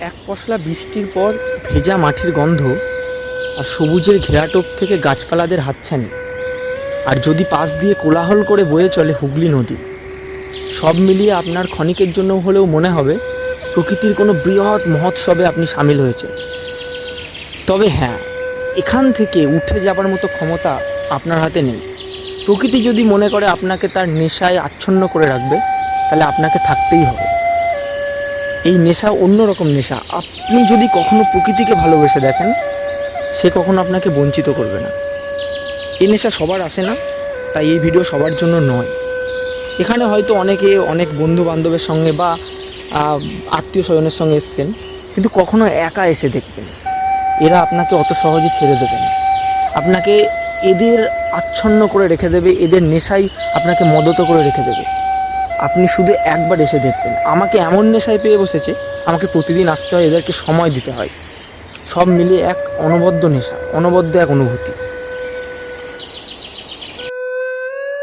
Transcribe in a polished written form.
এক পশলা বৃষ্টির পর ভেজা মাটির গন্ধ আর সবুজের ঘেরাটোপ থেকে গাছপালাদের হাতছানি, আর যদি পাশ দিয়ে কোলাহল করে বয়ে চলে হুগলি নদী, সব মিলিয়ে আপনার ক্ষণিকের জন্য হলেও মনে হবে প্রকৃতির কোনো বৃহৎ মহোৎসবে আপনি সামিল হয়েছেন। তবে হ্যাঁ, এখান থেকে উঠে যাবার মতো ক্ষমতা আপনার হাতে নেই। প্রকৃতি যদি মনে করে আপনাকে তার নেশায় আচ্ছন্ন করে রাখবে, তাহলে আপনাকে থাকতেই হবে। এই নেশা অন্যরকম নেশা। আপনি যদি কখনো প্রকৃতিকে ভালোবেসে দেখেন, সে কখনো আপনাকে বঞ্চিত করবে না। এই নেশা সবার আসে না, তাই এই ভিডিও সবার জন্য নয়। এখানে হয়তো অনেকে অনেক বন্ধু বান্ধবের সঙ্গে বা আত্মীয় স্বজনের সঙ্গে এসছেন, কিন্তু কখনো একা এসে দেখবেন। এরা আপনাকে অত সহজে ছেড়ে দেবে না। আপনাকে এদের আচ্ছন্ন করে রেখে দেবে, এদের নেশাই আপনাকে মদত করে রেখে দেবে। আপনি শুধু একবার এসে দেখবেন। আমাকে এমন নেশায় পেয়ে বসেছে, আমাকে প্রতিদিন আসতে হয়, এদেরকে সময় দিতে হয়। সব মিলিয়ে এক অনবদ্য নেশা, অনবদ্য এক অনুভূতি।